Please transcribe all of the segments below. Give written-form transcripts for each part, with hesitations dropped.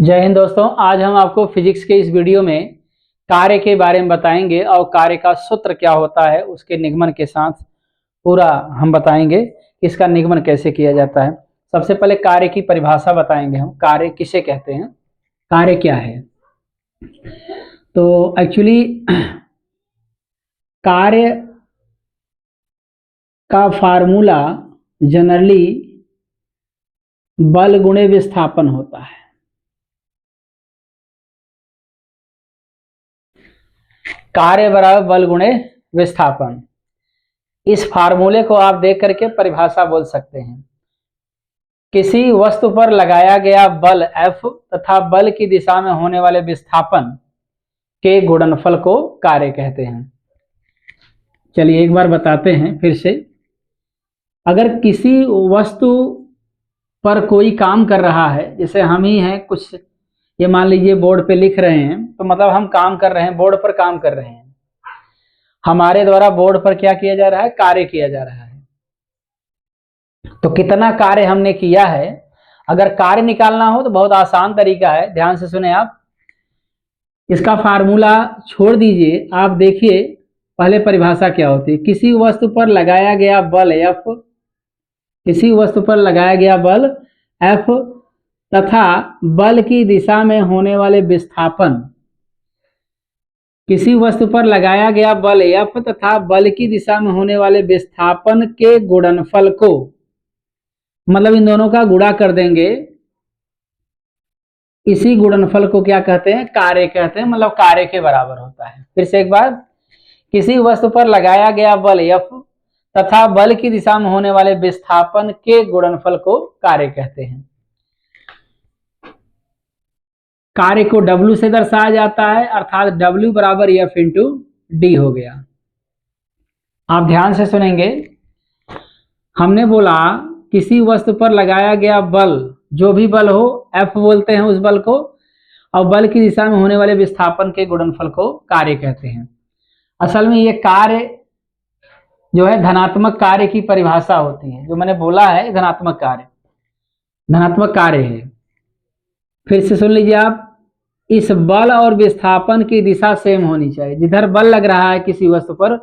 जय हिंद दोस्तों। आज हम आपको फिजिक्स के इस वीडियो में कार्य के बारे में बताएंगे और कार्य का सूत्र क्या होता है उसके निगमन के साथ पूरा हम बताएंगे कि इसका निगमन कैसे किया जाता है। सबसे पहले कार्य की परिभाषा बताएंगे हम, कार्य किसे कहते हैं, कार्य क्या है। तो एक्चुअली कार्य का फार्मूला जनरली बल गुणे विस्थापन होता है। कार्य बराबर बल गुणे विस्थापन, इस फार्मूले को आप देख करके परिभाषा बोल सकते हैं। किसी वस्तु पर लगाया गया बल F तथा बल की दिशा में होने वाले विस्थापन के गुणनफल को कार्य कहते हैं। चलिए एक बार बताते हैं फिर से। अगर किसी वस्तु पर कोई काम कर रहा है, जैसे हम ही हैं, कुछ ये मान लीजिए बोर्ड पे लिख रहे हैं, तो मतलब हम काम कर रहे हैं, बोर्ड पर काम कर रहे हैं, हमारे द्वारा बोर्ड पर क्या किया जा रहा है, कार्य किया जा रहा है। तो कितना कार्य हमने किया है, अगर कार्य निकालना हो तो बहुत आसान तरीका है, ध्यान से सुने आप। इसका फार्मूला छोड़ दीजिए, आप देखिए पहले परिभाषा क्या होती है। किसी वस्तु पर लगाया गया बल F, किसी वस्तु पर लगाया गया बल F तथा बल की दिशा में होने वाले विस्थापन, किसी वस्तु पर लगाया गया बल F तथा बल की दिशा में होने वाले विस्थापन के गुणनफल को, मतलब इन दोनों का गुणा कर देंगे, इसी गुणनफल को क्या कहते हैं, कार्य कहते हैं, मतलब कार्य के बराबर होता है। फिर से एक बार, किसी वस्तु पर लगाया गया बल F तथा बल की दिशा में होने वाले विस्थापन के गुणनफल को कार्य कहते हैं। कार्य को W से दर्शाया जाता है, अर्थात W बराबर F इंटू डी हो गया। आप ध्यान से सुनेंगे, हमने बोला किसी वस्तु पर लगाया गया बल, जो भी बल हो, F बोलते हैं उस बल को, और बल की दिशा में होने वाले विस्थापन के गुणनफल को कार्य कहते हैं। असल में ये कार्य जो है धनात्मक कार्य की परिभाषा होती है। जो मैंने बोला है धनात्मक कार्य, धनात्मक कार्य है। फिर से सुन लीजिए आप, इस बल और विस्थापन की दिशा सेम होनी चाहिए। जिधर बल लग रहा है किसी वस्तु पर,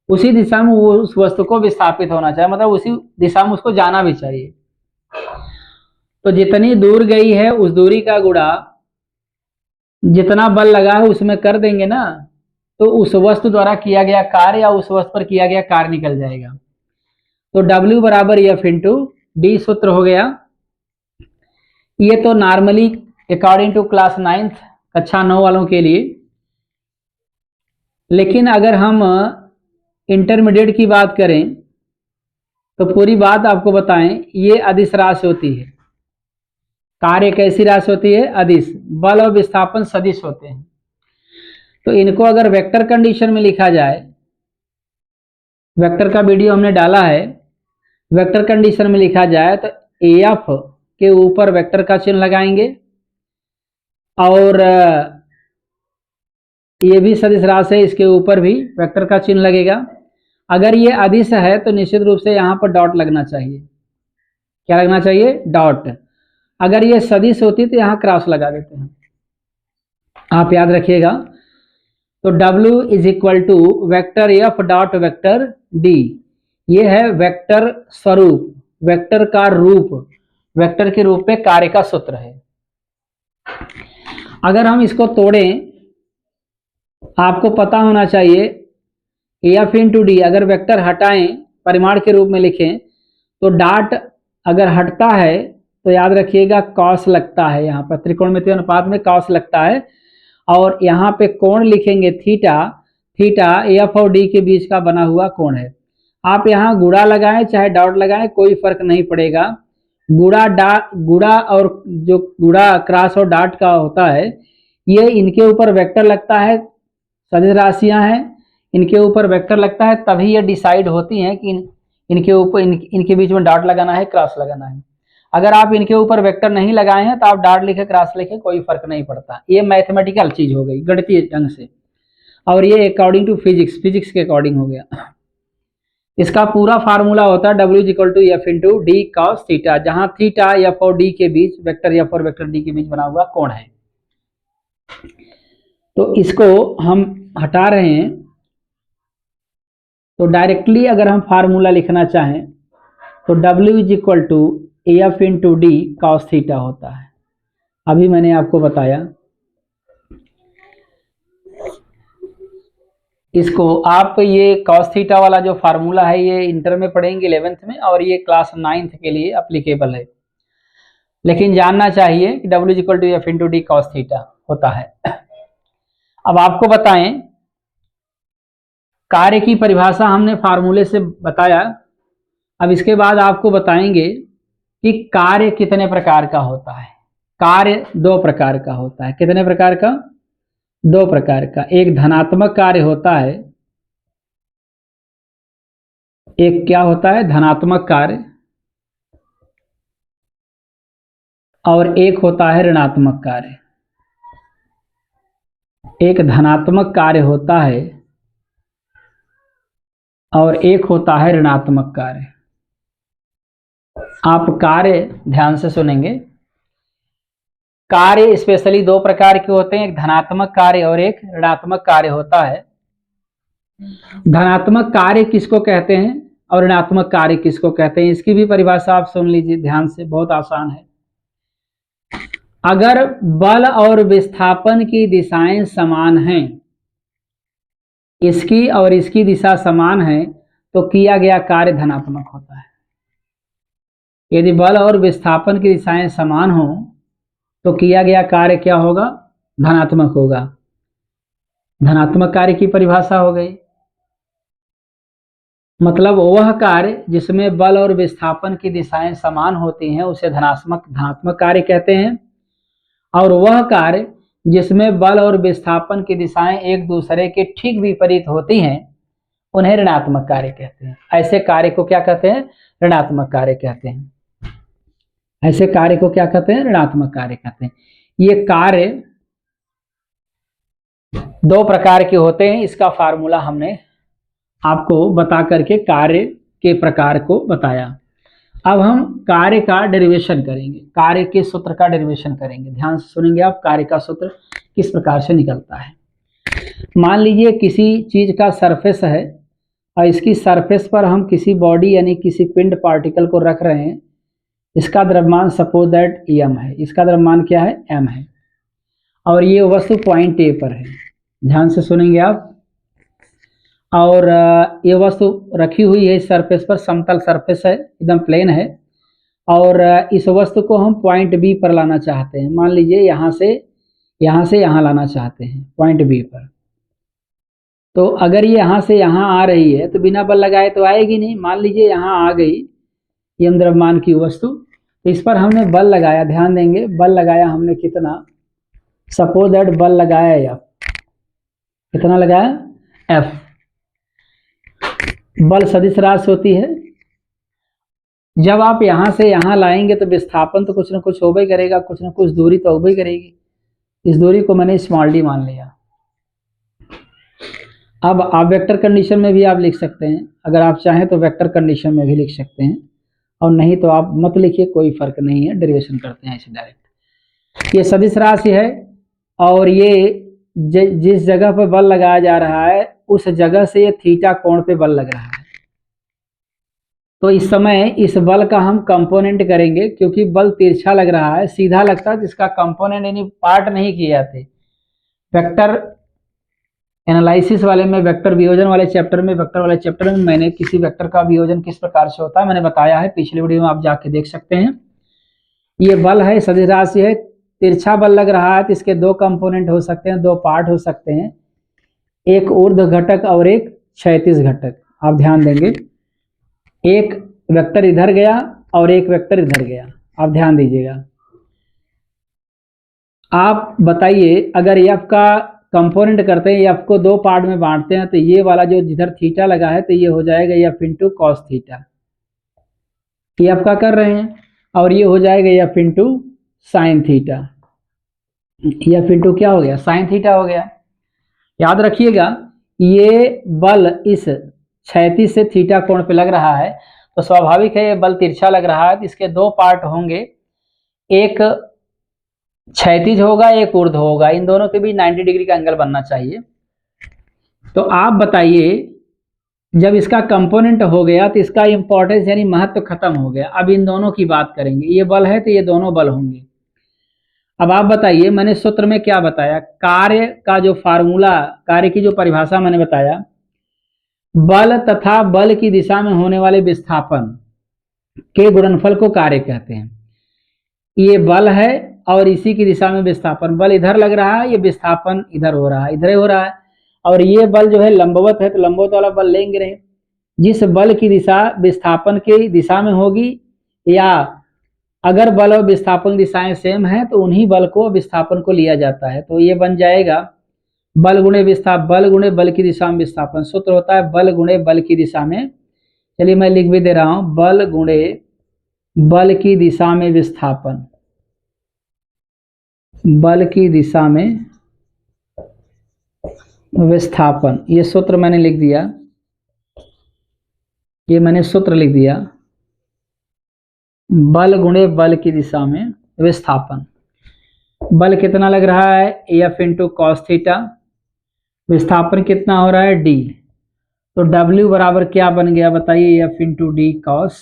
उसी दिशा में वो उस वस्तु को विस्थापित होना चाहिए, मतलब उसी दिशा में उसको जाना भी चाहिए। तो जितनी दूर गई है उस दूरी का गुणा जितना बल लगा है उसमें कर देंगे ना, तो उस वस्तु द्वारा किया गया कार्य या उस वस्तु पर किया गया कार्य निकल जाएगा। तो W बराबर F इंटू डी सूत्र हो गया। ये तो normally according to class 9th कक्षा 9 वालों के लिए, लेकिन अगर हम इंटरमीडिएट की बात करें तो पूरी बात आपको बताएं, ये अदिश राशि होती है। कार्य कैसी राशि होती है, अदिश। बल और विस्थापन सदिश होते हैं। तो इनको अगर वेक्टर कंडीशन में लिखा जाए, वेक्टर का वीडियो हमने डाला है, वेक्टर कंडीशन में लिखा जाए तो AF के ऊपर वेक्टर का चिन्ह लगाएंगे, और ये भी सदिश राशि है, इसके ऊपर भी वेक्टर का चिन्ह लगेगा। अगर ये अदिश है तो निश्चित रूप से यहाँ पर डॉट लगना चाहिए। क्या लगना चाहिए, डॉट। अगर ये सदिश होती तो यहाँ क्रॉस लगा देते हैं, आप याद रखिएगा। तो W is equal to vector F dot vector D। ये है वेक्टर स्वरूप, वेक्टर का रूप, वेक्टर के रूप में कार्य का सूत्र है। अगर हम इसको तोड़ें, आपको पता होना चाहिए F इंटू डी, अगर वेक्टर हटाएं, परिमाण के रूप में लिखें, तो डॉट अगर हटता है तो याद रखिएगा कॉस लगता है। यहाँ पर त्रिकोणमितीय अनुपात में कॉस लगता है, और यहाँ पे कोण लिखेंगे थीटा। थीटा F और D के बीच का बना हुआ कोण है। आप यहाँ गुणा लगाएं चाहे डॉट लगाएं, कोई फर्क नहीं पड़ेगा। गुणा और जो गुणा क्रॉस और डॉट का होता है, ये इनके ऊपर वेक्टर लगता है, सदिश राशियां हैं, इनके ऊपर वेक्टर लगता है, तभी ये डिसाइड होती हैं कि इनके ऊपर इनके बीच में डॉट लगाना है, क्रॉस लगाना है। अगर आप इनके ऊपर वेक्टर नहीं लगाए हैं तो आप डॉट लिखे, क्रॉस लिखे, कोई फर्क नहीं पड़ता। ये मैथमेटिकल चीज हो गई, गणितीय ढंग से, और ये अकॉर्डिंग टू फिजिक्स, फिजिक्स के अकॉर्डिंग हो गया। इसका पूरा फार्मूला होता है W equal to F into D cos theta, जहां थीटा एफ और डी के बीच, वेक्टर एफ और वेक्टर डी के बीच बना हुआ कोण है। तो इसको हम हटा रहे हैं, तो डायरेक्टली अगर हम फार्मूला लिखना चाहें तो W is equal to F into D cos theta होता है। अभी मैंने आपको बताया, इसको आप ये कॉस थीटा वाला जो फार्मूला है ये इंटर में पढ़ेंगे 11th में, और ये क्लास 9th के लिए अप्लीकेबल है। लेकिन जानना चाहिए कि W equal to F into D cos theta होता है। अब आपको बताएं, कार्य की परिभाषा हमने फार्मूले से बताया। अब इसके बाद आपको बताएंगे कि कार्य कितने प्रकार का होता है। कार्य दो प्रकार का होता है। कितने प्रकार का? दो प्रकार का। एक धनात्मक कार्य होता है, एक क्या होता है? धनात्मक कार्य, और एक होता है ऋणात्मक कार्य। एक धनात्मक कार्य होता है और एक होता है ऋणात्मक कार्य। आप कार्य ध्यान से सुनेंगे। कार्य स्पेशली दो प्रकार के होते हैं, एक धनात्मक कार्य और एक ऋणात्मक कार्य होता है। धनात्मक कार्य किसको कहते हैं और ऋणात्मक कार्य किसको कहते हैं, इसकी भी परिभाषा आप सुन लीजिए ध्यान से, बहुत आसान है। अगर बल और विस्थापन की दिशाएं समान हैं, इसकी और इसकी दिशा समान है, तो किया गया कार्य धनात्मक होता है। यदि बल और विस्थापन की दिशाएं समान हो तो किया गया कार्य क्या होगा? धनात्मक होगा। धनात्मक कार्य की परिभाषा हो गई, मतलब वह कार्य जिसमें बल और विस्थापन की दिशाएं समान होती हैं उसे धनात्मक कार्य कहते हैं, और वह कार्य जिसमें बल और विस्थापन की दिशाएं एक दूसरे के ठीक विपरीत होती हैं उन्हें ऋणात्मक कार्य कहते हैं। ऐसे कार्य को क्या कहते हैं? ऋणात्मक कार्य कहते हैं। ऐसे कार्य को क्या कहते हैं? ऋणात्मक कार्य कहते हैं। ये कार्य दो प्रकार के होते हैं, इसका फार्मूला हमने आपको बता करके कार्य के प्रकार को बताया। अब हम कार्य का डेरिवेशन करेंगे, कार्य के सूत्र का डेरिवेशन करेंगे। ध्यान से सुनेंगे आप, कार्य का सूत्र किस प्रकार से निकलता है। मान लीजिए किसी चीज का सरफेस है और इसकी सरफेस पर हम किसी बॉडी यानी किसी पिंड पार्टिकल को रख रहे हैं। इसका द्रव्यमान सपोज दैट m है, इसका द्रव्यमान क्या है? m है, और ये वस्तु पॉइंट A पर है। ध्यान से सुनेंगे आप। और ये वस्तु रखी हुई है इस सरफेस पर, समतल सरफेस है, एकदम प्लेन है, और इस वस्तु को हम पॉइंट B पर लाना चाहते हैं। मान लीजिए यहाँ से यहाँ लाना चाहते हैं पॉइंट B पर। तो अगर ये यहाँ से यहाँ आ रही है तो बिना बल लगाए तो आएगी नहीं। मान लीजिए यहाँ आ गई ये द्रव्यमान की वस्तु, तो इस पर हमने बल लगाया। ध्यान देंगे, बल लगाया हमने कितना? सपोज दैट बल लगाया F। कितना लगाया? F। बल सदिश राशि होती है। जब आप यहाँ से यहाँ लाएंगे तो विस्थापन तो कुछ ना कुछ होगा ही करेगा, कुछ ना कुछ दूरी तो होगा ही करेगी। इस दूरी को मैंने स्मॉल d मान लिया। अब आप वेक्टर कंडीशन में भी आप लिख सकते हैं, अगर आप चाहें तो वेक्टर कंडीशन में भी लिख सकते हैं, और नहीं तो आप मत लिखिए, कोई फर्क नहीं है, डेरिवेशन करते हैं ऐसे डायरेक्ट। ये सदिश राशि है और ये जिस जगह पर बल लगाया जा रहा है उस जगह से ये थीटा कोण पे बल लग रहा है। तो इस समय इस बल का हम कंपोनेंट करेंगे, क्योंकि बल तिरछा लग रहा है, सीधा लगता है, जिसका कंपोनेंट यानी पार्ट नहीं किए जाते। वेक्टर एनालिसिस वाले में, वेक्टर वियोजन वाले चैप्टर में मैंने किसी वेक्टर का वियोजन किस प्रकार से होता है मैंने बताया है, पिछले वीडियो में आप जाके देख सकते हैं। ये बल है, सदिश राशि है, तिरछा बल लग रहा है, तो इसके दो कंपोनेंट हो सकते हैं, दो पार्ट हो सकते हैं, एक ऊर्ध्व घटक और एक क्षैतिज घटक। आप ध्यान देंगे, एक वेक्टर इधर गया और एक वेक्टर इधर गया, आप ध्यान दीजिएगा। आप बताइए, अगर एफ का कंपोनेंट करते हैं, एफ को दो पार्ट में बांटते हैं, तो ये वाला जो जिधर थीटा लगा है तो ये हो जाएगा F into cos theta, F का कर रहे हैं, और ये हो जाएगा F into sine theta. F into क्या हो गया? साइन थीटा हो गया। याद रखिएगा, ये बल इस क्षैतिज से थीटा कोण पे लग रहा है, तो स्वाभाविक है ये बल तिरछा लग रहा है, तो इसके दो पार्ट होंगे, एक क्षैतिज होगा एक ऊर्ध्व होगा, इन दोनों के बीच 90 डिग्री का एंगल बनना चाहिए। तो आप बताइए जब इसका कंपोनेंट हो गया तो इसका इंपॉर्टेंस यानी महत्व खत्म हो गया। अब इन दोनों की बात करेंगे, ये बल है तो ये दोनों बल होंगे। अब आप बताइए मैंने सूत्र में क्या बताया, कार्य का जो फार्मूला, कार्य की जो परिभाषा मैंने बताया, बल तथा बल की दिशा में होने वाले विस्थापन के गुणनफल को कार्य कहते हैं। ये बल है और इसी की दिशा में विस्थापन, बल इधर लग रहा है, ये विस्थापन इधर हो रहा है, इधर हो रहा है, और ये बल जो है लंबवत है तो लंबवत वाला बल लेंगे रहे। जिस बल की दिशा विस्थापन की दिशा में होगी, या अगर बल और विस्थापन दिशाएं सेम है तो उन्हीं बल को विस्थापन को लिया जाता है। तो ये बन जाएगा बल गुणे विस्थापन, बल गुणे बल की दिशा में विस्थापन। सूत्र होता है बल गुणे बल की दिशा में, चलिए मैं लिख भी दे रहा हूं, बल गुणे बल की दिशा में विस्थापन, बल की दिशा में विस्थापन, ये सूत्र मैंने लिख दिया, ये मैंने सूत्र लिख दिया, बल गुणे बल की दिशा में विस्थापन। बल कितना लग रहा है, एफ इंटू कॉस थीटा, विस्थापन कितना हो रहा है, डी। तो डब्ल्यू बराबर क्या बन गया बताइए, F into D cos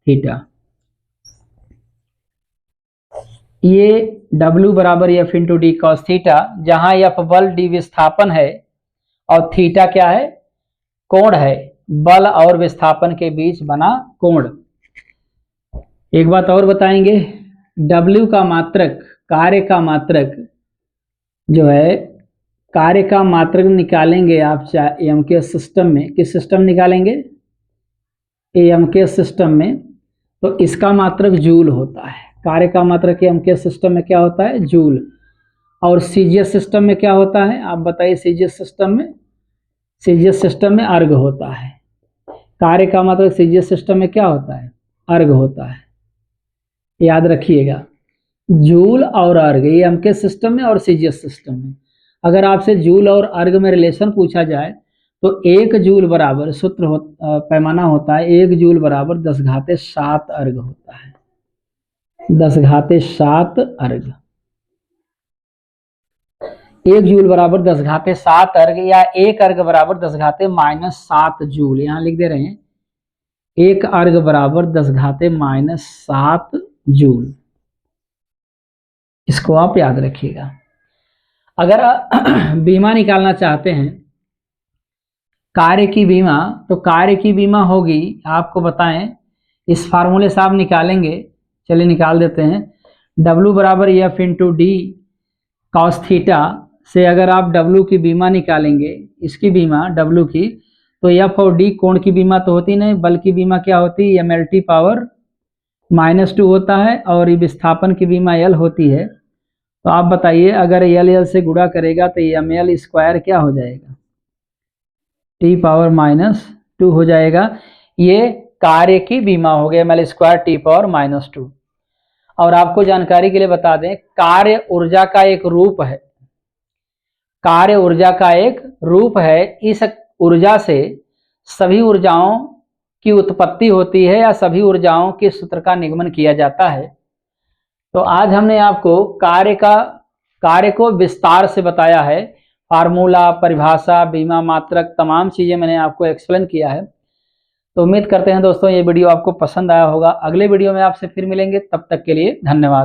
theta. ये W बराबर F into D cos theta, जहां एफ बल डी विस्थापन है और थीटा क्या है, कोण है, बल और विस्थापन के बीच बना कोण। एक बात और बताएंगे, W का मात्रक, कार्य का मात्रक जो है, कार्य का मात्रक निकालेंगे आप एम के सिस्टम में, किस सिस्टम निकालेंगे, एम के सिस्टम में, तो इसका मात्रक जूल होता है। कार्य का मात्रक एम के सिस्टम में क्या होता है, जूल। और सीजीएस सिस्टम में क्या होता है, आप बताइए, सीजीएस सिस्टम में, सीजीएस सिस्टम में अर्ग होता है। कार्य का मात्रक सीजीएस सिस्टम में क्या होता है, अर्ग होता है, याद रखिएगा। जूल और अर्ग, ये एम के सिस्टम में और सीजीएस सिस्टम में। अगर आपसे जूल और अर्ग में रिलेशन पूछा जाए तो 1 जूल बराबर, सूत्र पैमाना होता है 1 जूल बराबर 10⁻7 अर्ग होता है, 10⁻7 अर्ग। 1 जूल बराबर 10⁻7 अर्ग, या 1 अर्ग बराबर 10⁻−7 जूल, यहां लिख दे रहे हैं 1 अर्ग बराबर 10⁻−7 जूल। इसको आप याद रखिएगा। अगर बीमा निकालना चाहते हैं, कार्य की बीमा, तो कार्य की बीमा होगी, आपको बताएं, इस फार्मूले से आप निकालेंगे, चलिए निकाल देते हैं। W बराबर F into D cos theta से अगर आप W की बीमा निकालेंगे, इसकी बीमा W की, तो एफ और डी कोण की बीमा तो होती नहीं, बल की बीमा क्या होती है, MLT पावर -2 होता है, और ये विस्थापन की बीमा L होती है। तो आप बताइए अगर L से गुणा करेगा तो ML स्क्वायर क्या हो जाएगा, T पावर -2 हो जाएगा। ये कार्य की बीमा हो गया, ML स्क्वायर T पावर -2। और आपको जानकारी के लिए बता दें, कार्य ऊर्जा का एक रूप है, कार्य ऊर्जा का एक रूप है। इस ऊर्जा से सभी ऊर्जाओं की उत्पत्ति होती है या सभी ऊर्जाओं के सूत्र का निगमन किया जाता है। तो आज हमने आपको कार्य को विस्तार से बताया है, फार्मूला, परिभाषा, बीमा मात्रक, तमाम चीजें मैंने आपको एक्सप्लेन किया है। तो उम्मीद करते हैं दोस्तों ये वीडियो आपको पसंद आया होगा। अगले वीडियो में आपसे फिर मिलेंगे, तब तक के लिए धन्यवाद।